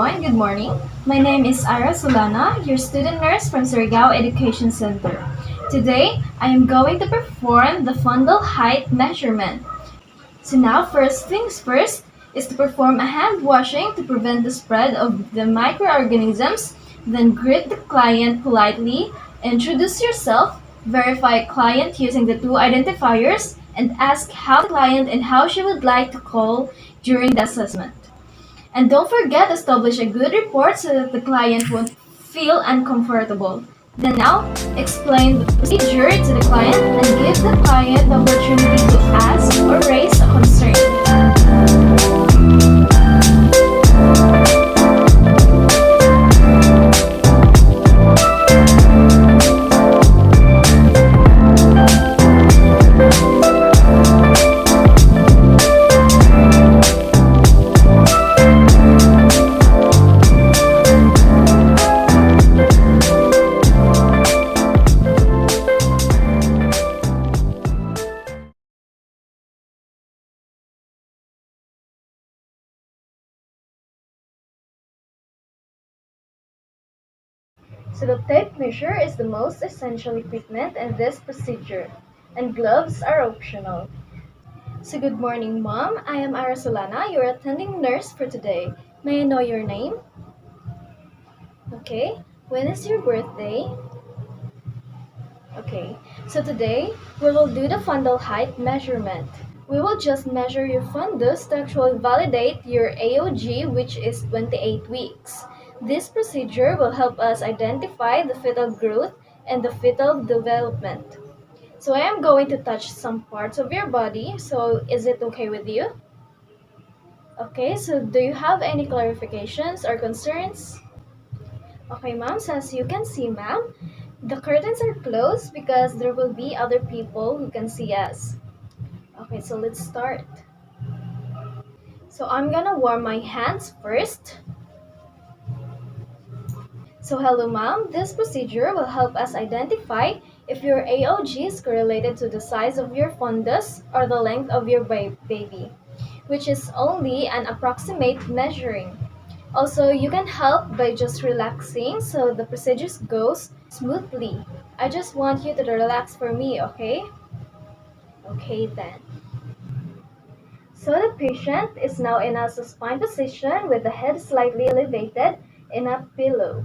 everyone. Good morning. My name is Ira Solana, your student nurse from Surigao Education Center. Today, I am going to perform the fundal height measurement. So now, first things first is to perform a hand washing to prevent the spread of the microorganisms. Then greet the client politely, introduce yourself, verify client using the two identifiers, and ask how the client and how she would like to call during the assessment. And don't forget to establish a good report so that the client won't feel uncomfortable. Then now, explain the procedure to the client and give the client the opportunity to ask or raise a concern. So the tape measure is the most essential equipment in this procedure, and gloves are optional. So good morning, Mom. I am Ara Solana, your attending nurse for today. May I know your name? Okay. When is your birthday? Okay. So today, we will do the fundal height measurement. We will just measure your fundus to actually validate your AOG, which is 28 weeks. This procedure will help us identify the fetal growth and the fetal development. So I am going to touch some parts of your body, so is it okay with you? Okay, so do you have any clarifications or concerns? Okay, ma'am, so as you can see, ma'am, the curtains are closed because there will be other people who can see us. Okay, so let's start. So I'm gonna warm my hands first. So hello ma'am, this procedure will help us identify if your AOG is correlated to the size of your fundus or the length of your baby, which is only an approximate measuring. Also, you can help by just relaxing so the procedure goes smoothly. I just want you to relax for me, okay? Okay then. So the patient is now in a supine position with the head slightly elevated in a pillow.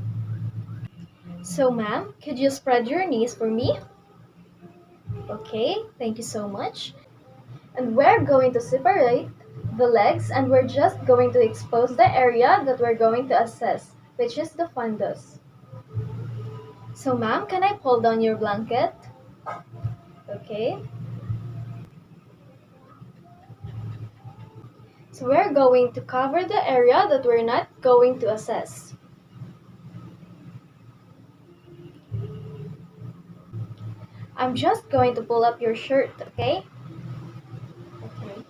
So ma'am, could you spread your knees for me? Okay, thank you so much. And we're going to separate the legs and we're just going to expose the area that we're going to assess, which is the fundus. So ma'am, can I pull down your blanket? Okay. So we're going to cover the area that we're not going to assess. I'm just going to pull up your shirt, okay? Okay.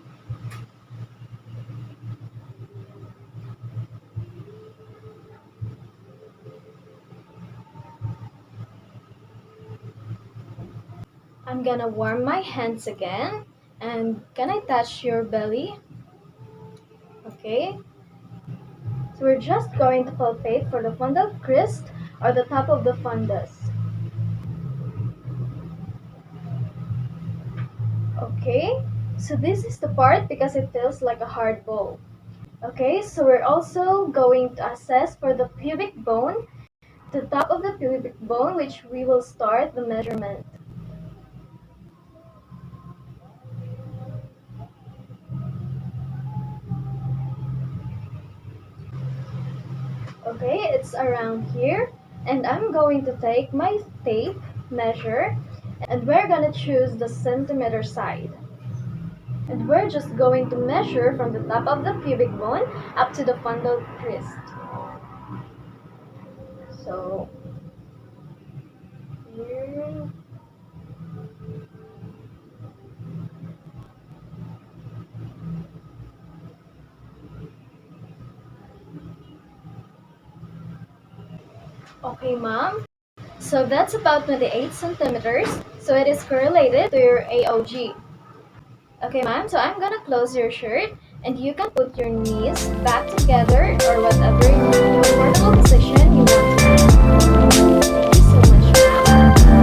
I'm gonna warm my hands again. And can I touch your belly? Okay. So we're just going to palpate for the fundal crest or the top of the fundus. Okay. So this is the part because it feels like a hard ball. Okay, so we're also going to assess for the pubic bone, the top of the pubic bone, which we will start the measurement. Okay, it's around here, and I'm going to take my tape measure, and we're gonna choose the centimeter side. And we're just going to measure from the top of the pubic bone up to the fundal crest. So, here. Okay, ma'am. So that's about 28 centimeters. So it is correlated to your AOG. Okay, ma'am. So I'm gonna close your shirt And you can put your knees back together or whatever comfortable position you want to be. Thank you so much, ma'am.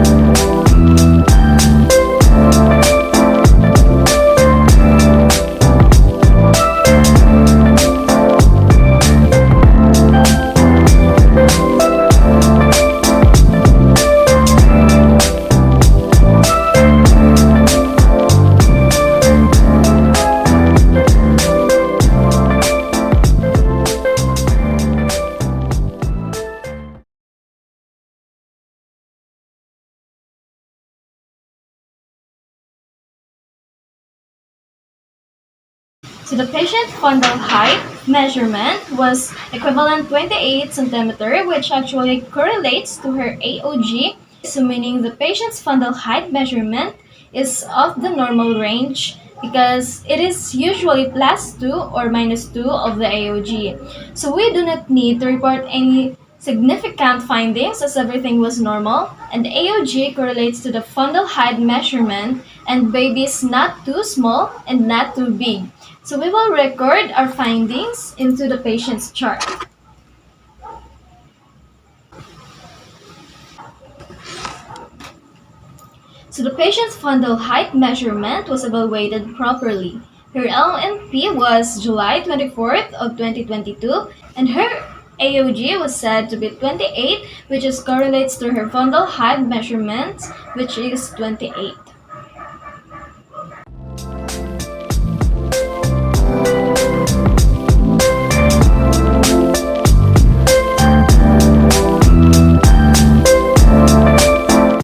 So the patient fundal height measurement was equivalent 28 centimeter, which actually correlates to her AOG. So meaning the patient's fundal height measurement is of the normal range because it is usually plus 2 or minus 2 of the AOG. So we do not need to report any significant findings as everything was normal, and AOG correlates to the fundal height measurement, and baby is not too small and not too big. So we will record our findings into the patient's chart. So the patient's fundal height measurement was evaluated properly. Her LNP was July 24th of 2022, and her AOG was said to be 28, which correlates to her fundal height measurement, which is 28.